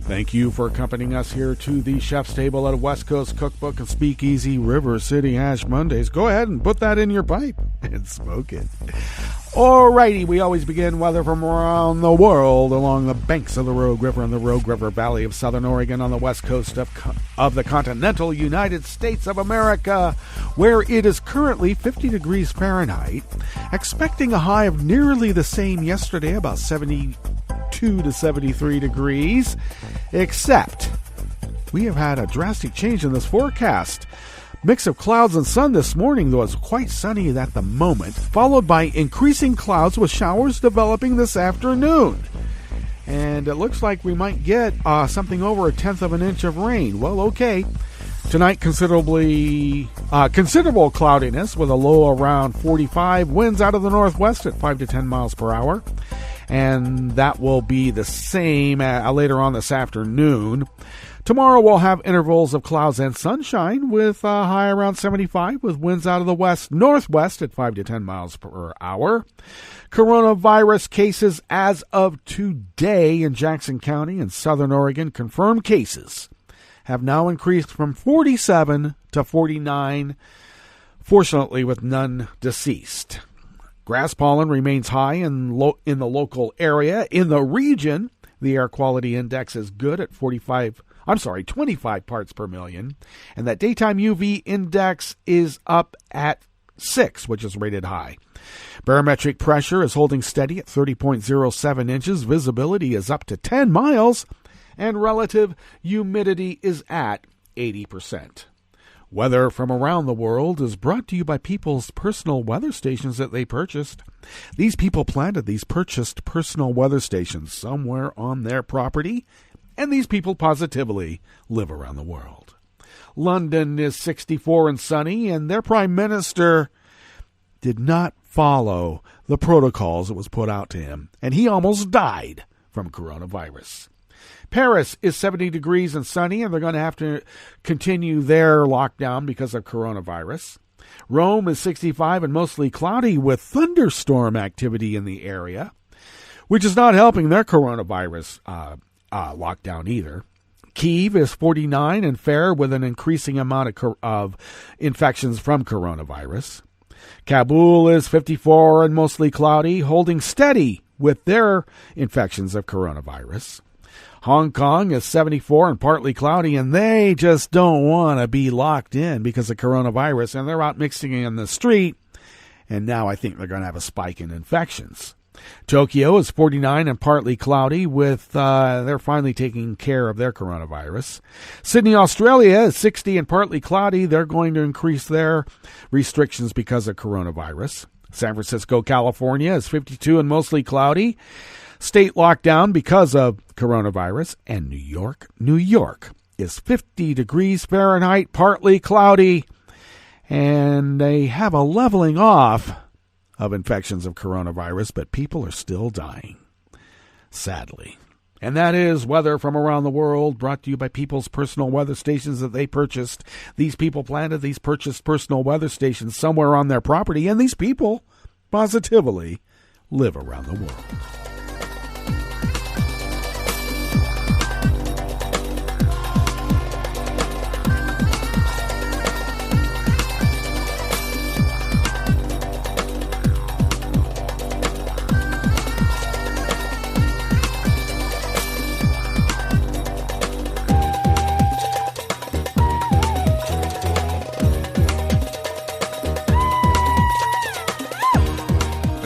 Thank you for accompanying us here to the Chef's Table at West Coast Cookbook and Speakeasy River City Ash Mondays. Go ahead and put that in your pipe and smoke it. Alrighty, we always begin weather from around the world along the banks of the Rogue River and the Rogue River Valley of Southern Oregon on the west coast of the continental United States of America, where it is currently 50 degrees Fahrenheit, expecting a high of nearly the same yesterday, about 72 to 73 degrees, except we have had a drastic change in this forecast. Mix of clouds and sun this morning, though it's quite sunny at the moment, followed by increasing clouds with showers developing this afternoon. And it looks like we might get something over 1/10 of an inch of rain. Well, okay. Tonight, considerable cloudiness with a low around 45, winds out of the northwest at 5 to 10 miles per hour. And that will be the same later on this afternoon. Tomorrow we'll have intervals of clouds and sunshine with a high around 75 with winds out of the west-northwest at 5 to 10 miles per hour. Coronavirus cases as of today in Jackson County and Southern Oregon, confirmed cases have now increased from 47 to 49, fortunately with none deceased. Grass pollen remains high in the local area. In the region, the air quality index is good at 25 parts per million, and that daytime UV index is up at 6, which is rated high. Barometric pressure is holding steady at 30.07 inches. Visibility is up to 10 miles, and relative humidity is at 80%. Weather from around the world is brought to you by people's personal weather stations that they purchased. These people planted these purchased personal weather stations somewhere on their property, and these people positively live around the world. London is 64 and sunny, and their prime minister did not follow the protocols that was put out to him, and he almost died from coronavirus. Paris is 70 degrees and sunny, and they're going to have to continue their lockdown because of coronavirus. Rome is 65 and mostly cloudy with thunderstorm activity in the area, which is not helping their coronavirus lockdown either. Kyiv is 49 and fair with an increasing amount of infections from coronavirus. Kabul is 54 and mostly cloudy, holding steady with their infections of coronavirus. Hong Kong is 74 and partly cloudy, and they just don't want to be locked in because of coronavirus, and they're out mixing in the street, and now I think they're going to have a spike in infections. Tokyo is 49 and partly cloudy with they're finally taking care of their coronavirus. Sydney, Australia is 60 and partly cloudy. They're going to increase their restrictions because of coronavirus. San Francisco, California is 52 and mostly cloudy. State lockdown because of coronavirus. And New York is 50 degrees Fahrenheit, partly cloudy. And they have a leveling off of infections of coronavirus, but people are still dying, sadly. And that is weather from around the world, brought to you by people's personal weather stations that they purchased. These people planted these purchased personal weather stations somewhere on their property, and these people positively live around the world.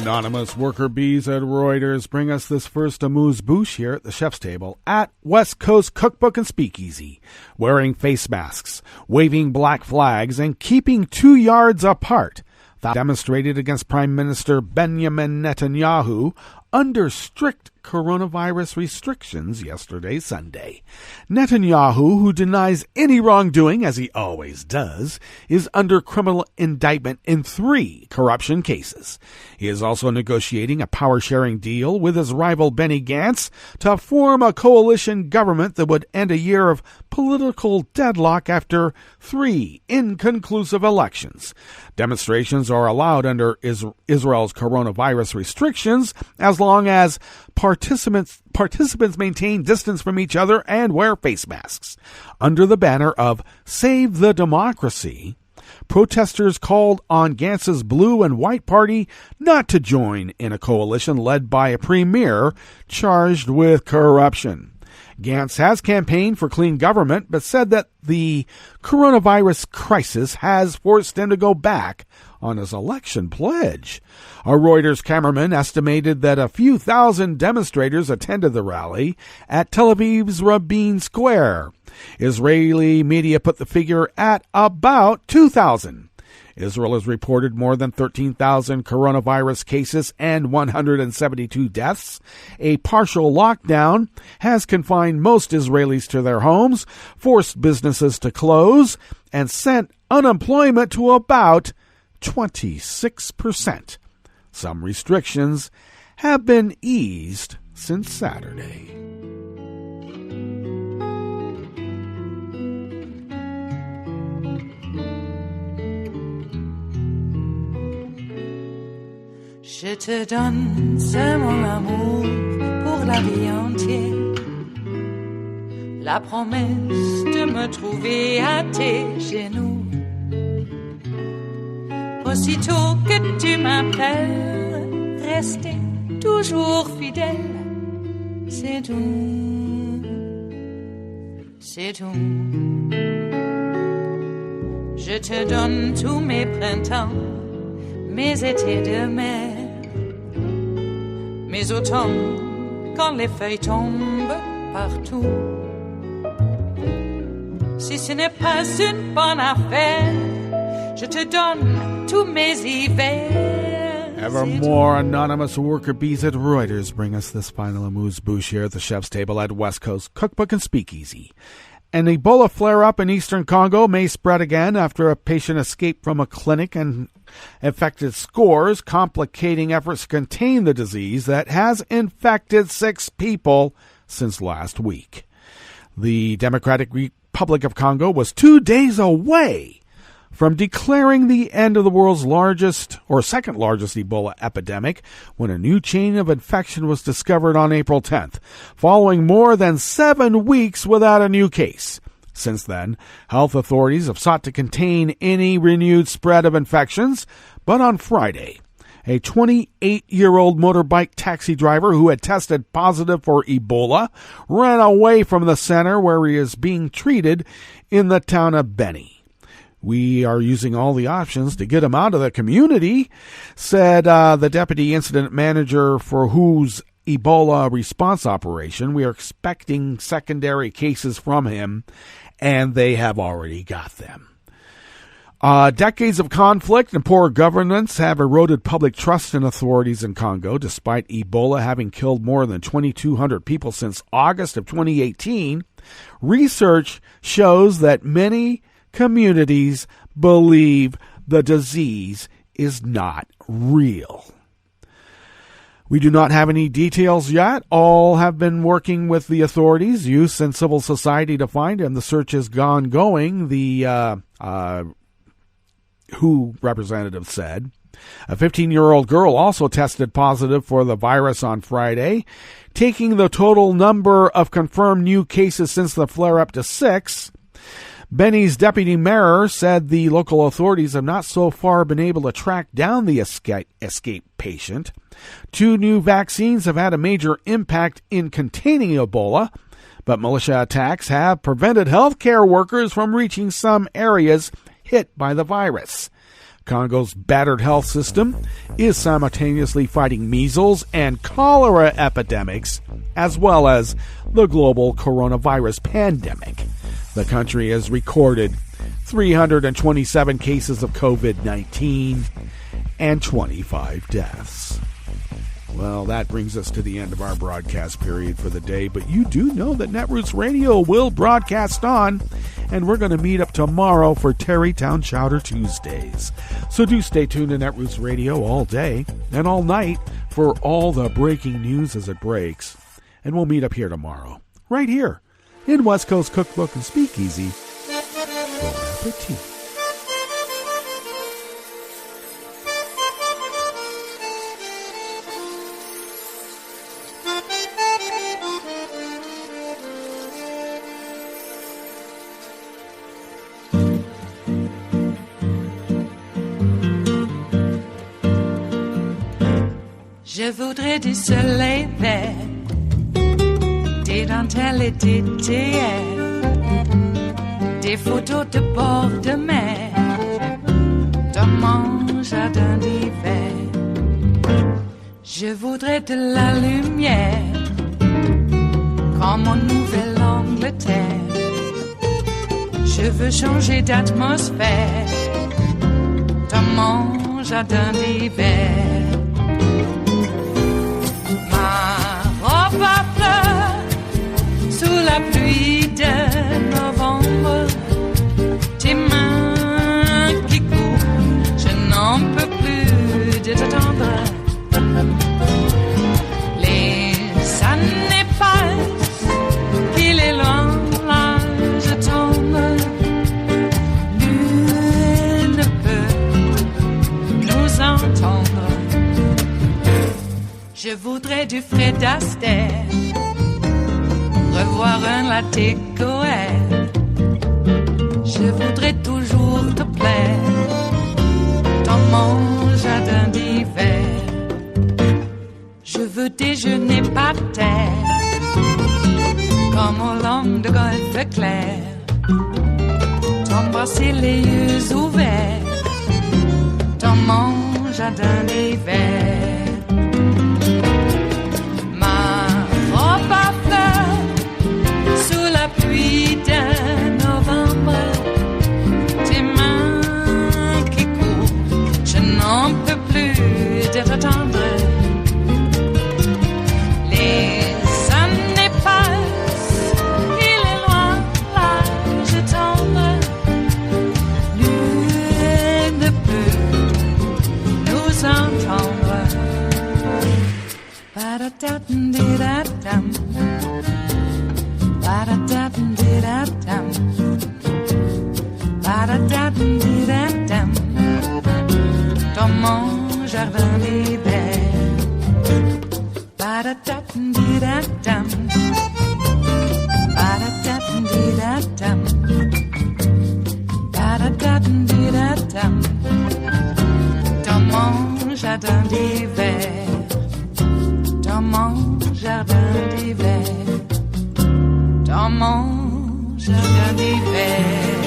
Anonymous worker bees at Reuters bring us this first amuse-bouche here at the chef's table at West Coast Cookbook and Speakeasy, wearing face masks, waving black flags, and keeping 2 yards apart. That demonstrated against Prime Minister Benjamin Netanyahu under strict coronavirus restrictions yesterday, Sunday. Netanyahu, who denies any wrongdoing, as he always does, is under criminal indictment in 3 corruption cases. He is also negotiating a power-sharing deal with his rival Benny Gantz to form a coalition government that would end a year of political deadlock after 3 inconclusive elections. Demonstrations are allowed under Israel's coronavirus restrictions as long as participants maintain distance from each other and wear face masks. Under the banner of Save the Democracy, protesters called on Gantz's Blue and White Party not to join in a coalition led by a premier charged with corruption. Gantz has campaigned for clean government, but said that the coronavirus crisis has forced him to go back on his election pledge. A Reuters cameraman estimated that a few thousand demonstrators attended the rally at Tel Aviv's Rabin Square. Israeli media put the figure at about 2,000. Israel has reported more than 13,000 coronavirus cases and 172 deaths. A partial lockdown has confined most Israelis to their homes, forced businesses to close, and sent unemployment to about 26%. Some restrictions have been eased since Saturday. Je te donne ce mon amour pour la vie entière, la promesse de me trouver à tes genoux. Aussitôt que tu m'appelles, rester toujours fidèle, c'est tout, c'est tout. Je te donne tous mes printemps, mes étés de mer, mes automnes quand les feuilles tombent partout. Si ce n'est pas une bonne affaire, je te donne tous mes hivers. Ever more anonymous worker bees at Reuters bring us this final amuse-bouche here at the chef's table at West Coast Cookbook and Speakeasy. An Ebola flare-up in eastern Congo may spread again after a patient escaped from a clinic and infected scores, complicating efforts to contain the disease that has infected 6 people since last week. The Democratic Republic of Congo was 2 days away from declaring the end of the world's largest or second largest Ebola epidemic when a new chain of infection was discovered on April 10th, following more than 7 weeks without a new case. Since then, health authorities have sought to contain any renewed spread of infections, but on Friday, a 28-year-old motorbike taxi driver who had tested positive for Ebola ran away from the center where he is being treated in the town of Beni. We are using all the options to get him out of the community, said the deputy incident manager for whose Ebola response operation. We are expecting secondary cases from him, and they have already got them. Decades of conflict and poor governance have eroded public trust in authorities in Congo, despite Ebola having killed more than 2,200 people since August of 2018. Research shows that many communities believe the disease is not real. We do not have any details yet. All have been working with the authorities, youth, and civil society to find him. The search is ongoing, the WHO representative said. A 15-year-old girl also tested positive for the virus on Friday, taking the total number of confirmed new cases since the flare-up to 6. Beni's deputy mayor said the local authorities have not so far been able to track down the escape patient. 2 new vaccines have had a major impact in containing Ebola, but militia attacks have prevented healthcare workers from reaching some areas hit by the virus. Congo's battered health system is simultaneously fighting measles and cholera epidemics, as well as the global coronavirus pandemic. The country has recorded 327 cases of COVID-19 and 25 deaths. Well, that brings us to the end of our broadcast period for the day, but you do know that Netroots Radio will broadcast on, and we're going to meet up tomorrow for Tarrytown Chowder Tuesdays. So do stay tuned to Netroots Radio all day and all night for all the breaking news as it breaks. And we'll meet up here tomorrow, right here in West Coast Cookbook and Speakeasy. Bon appetit. Je voudrais du soleil vert, des dentelles et des théières, des photos de bord de mer, dans mon jardin d'hiver. Je voudrais de la lumière, comme en Nouvelle-Angleterre. Je veux changer d'atmosphère, dans mon jardin d'hiver. Ma fleur sous la pluie de novembre, tes mains qui courent, je n'en peux plus de t'attendre. Les années passent, qu'il est loin, là je tombe. Nul ne peut nous entendre. Je voudrais du Fred Astaire, revoir un latte Goël. Je voudrais toujours te plaire dans mon jardin d'hiver. Je veux déjeuner par terre, comme au long de golfe clair. T'embrasser les yeux ouverts dans mon jardin d'hiver. Pluie de novembre, tes mains qui courent, je n'en peux plus de t'attendre. Les années passent, il est loin, là je tombe. Nul ne peut nous entendre. Ba-da-da-dum-di-da-dum. Ba-da-da-dum-di-da-dum. Ba-da-da-dum-di-da-dum. Dans mon jardin d'hiver. Ba-da-da-dum-di-da-dum. Ba-da-da-dum-di-da-dum. Ba-da-da-dum-di-da-dum. Dans mon jardin d'hiver. Dans mon jardin d'hiver. Dans mon jardin d'hiver.